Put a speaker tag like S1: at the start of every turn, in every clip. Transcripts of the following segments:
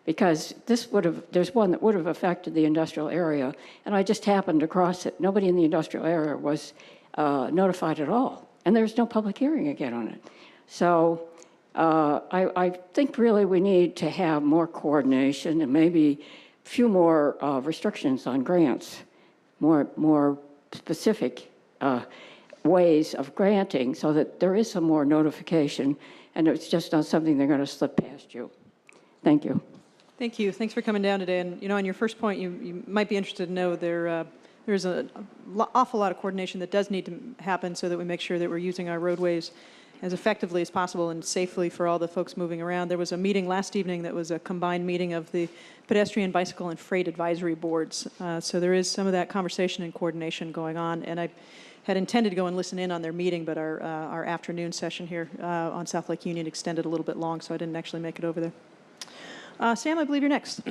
S1: because there's one that would have affected the industrial area, and I just happened across it. Nobody in the industrial area was notified at all, and there's no public hearing again on it. So I think really we need to have more coordination and maybe a few more restrictions on grants, more specific ways of granting so that there is some more notification and it's just not something they're going to slip past you. Thank you.
S2: Thank you. Thanks for coming down today. And, you know, on your first point, you might be interested to know there's an awful lot of coordination that does need to happen so that we make sure that we're using our roadways as effectively as possible and safely for all the folks moving around. There was a meeting last evening that was a combined meeting of the pedestrian, bicycle, and freight advisory boards. So there is some of that conversation and coordination going on. And I had intended to go and listen in on their meeting, but our afternoon session here on South Lake Union extended a little bit long, so I didn't actually make it over there. Sam, I believe you're next.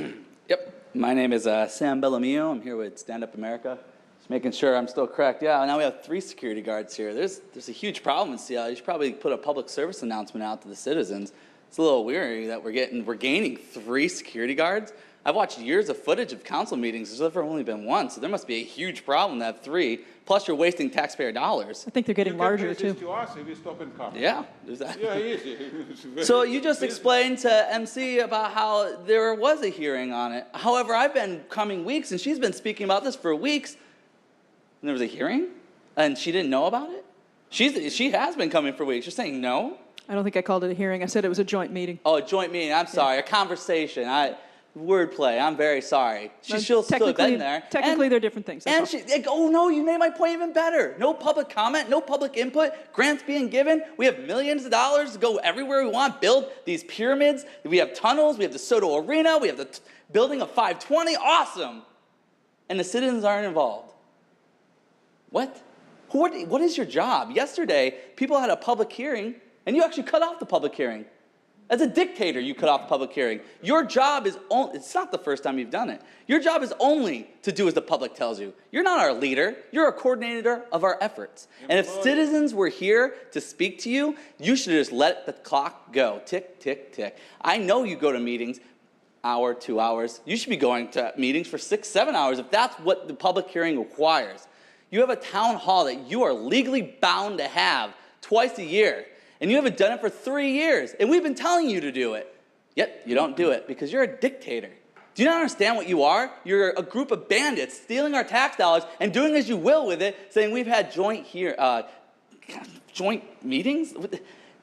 S3: Yep. My name is Sam Bellamio. I'm here with StandUP-America. Just making sure I'm still correct. Yeah, now we have 3 security guards here. There's a huge problem in Seattle. You should probably put a public service announcement out to the citizens. It's a little weary that we're gaining 3 security guards. I've watched years of footage of council meetings. There's never only been 1, so there must be a huge problem to have 3. Plus, you're wasting taxpayer dollars.
S2: I think they're getting larger, too.
S4: To us if we stop and come.
S3: Yeah. Exactly.
S4: Yeah, easy.
S3: So you just explained to MC about how there was a hearing on it. However, I've been coming weeks, and she's been speaking about this for weeks. And there was a hearing, and she didn't know about it? She has been coming for weeks. You're saying no?
S2: I don't think I called it a hearing. I said it was a joint meeting.
S3: Oh, a joint meeting. I'm sorry. A conversation. Wordplay. I'm very sorry. She still been there.
S2: Technically, they're different things.
S3: And oh no, you made my point even better. No public comment, no public input, grants being given. We have millions of dollars to go everywhere we want, build these pyramids. We have tunnels, we have the Soto Arena, we have the building of 520. Awesome. And the citizens aren't involved. What? What is your job? Yesterday, people had a public hearing, and you actually cut off the public hearing. As a dictator, you cut off the public hearing. Your job is only, it's not the first time you've done it. Your job is only to do as the public tells you. You're not our leader. You're a coordinator of our efforts. And if citizens were here to speak to you, you should just let the clock go. Tick, tick, tick. I know you go to meetings, hour, 2 hours. You should be going to meetings for 6, 7 hours if that's what the public hearing requires. You have a town hall that you are legally bound to have twice a year. And you haven't done it for 3 years. And we've been telling you to do it. Yet you don't do it because you're a dictator. Do you not understand what you are? You're a group of bandits stealing our tax dollars and doing as you will with it, saying we've had joint meetings?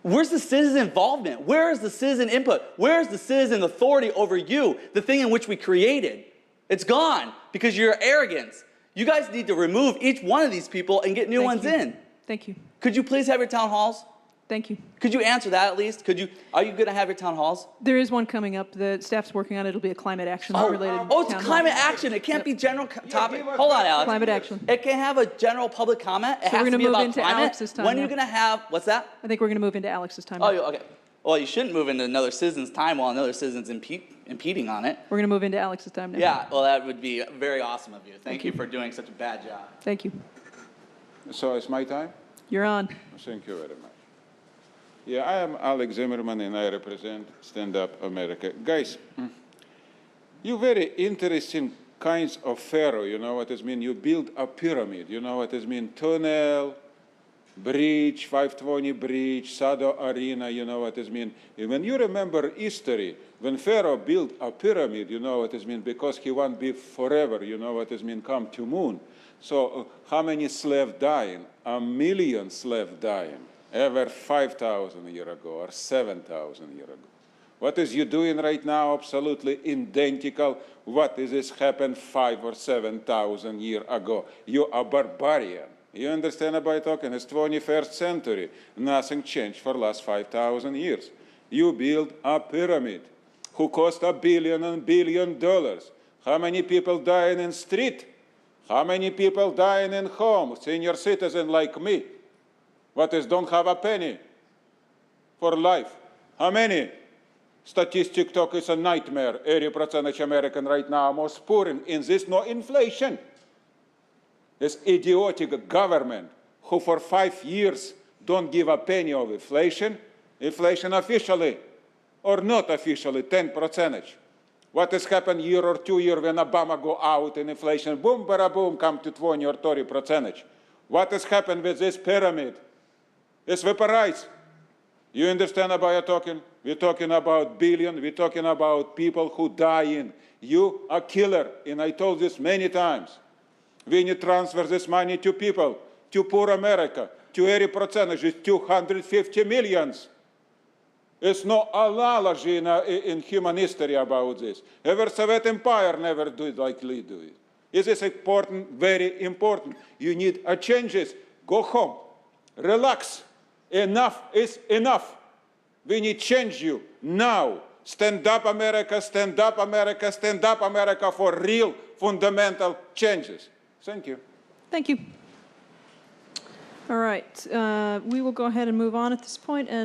S3: Where's the citizen involvement? Where is the citizen input? Where is the citizen authority over you, the thing in which we created? It's gone because of your arrogance. You guys need to remove each one of these people and get new ones in.
S2: Thank you.
S3: Could you please have your town halls?
S2: Thank you.
S3: Could you answer that at least? Are you going to have your town halls?
S2: There is one coming up. The staff's working on it. It'll be a climate action related.
S3: Oh, it's climate action. It can't be general topic. Hold on, Alex.
S2: Climate action.
S3: It can't have a general public comment. It has to be about climate. When are you going to have, what's that?
S2: I think we're going to move into Alex's time.
S3: Oh, okay. Well, you shouldn't move into another citizen's time while another citizen's impeding on it.
S2: We're going to move into Alex's time now.
S3: Yeah, well, that would be very awesome of you. Thank you for doing such a bad job.
S2: Thank you.
S4: So it's my time?
S2: You're on.
S4: Thank you very much. Yeah, I am Alex Zimerman, and I represent StandUP-America. Guys, you very interesting kinds of pharaoh, you know what it means? You build a pyramid, you know what it means? Tunnel, bridge, 520 bridge, Soto Arena, you know what it means? When you remember history, when Pharaoh built a pyramid, you know what it means? Because he want to be forever, you know what it means? Come to moon. So how many slaves dying? 1 million slaves dying. Ever 5,000 years ago or 7,000 years ago. What is you doing right now? Absolutely identical. What is this happened 5,000 or 7,000 years ago? You are barbarian. You understand about it talking? It's 21st century. Nothing changed for last 5,000 years. You build a pyramid who cost $1 billion and $1 billion. How many people dying in street? How many people dying in home? Senior citizen like me. What is don't have a penny for life? How many? Statistic talk is a nightmare. 80% of Americans right now are most poor in this no inflation. This idiotic government who for 5 years don't give a penny of inflation. Inflation officially or not officially 10%. What has happened year or 2 years when Obama go out and inflation, boom, bara boom, come to 20 or 30%. What has happened with this pyramid? It's vaporized. You understand about what you're talking? We're talking about billions. We're talking about people who dying. You are killer, and I told this many times. We need to transfer this money to people, to poor America, to every percentage. It's 250 millions. There's no analogy in human history about this. Ever Soviet Empire never do it like we do it. This is important, very important. You need changes. Go home. Relax. Enough is enough. We need to change you now. Stand up, America, stand up, America, stand up, America for real fundamental changes. Thank you.
S2: Thank you. All right. We will go ahead and move on at this point.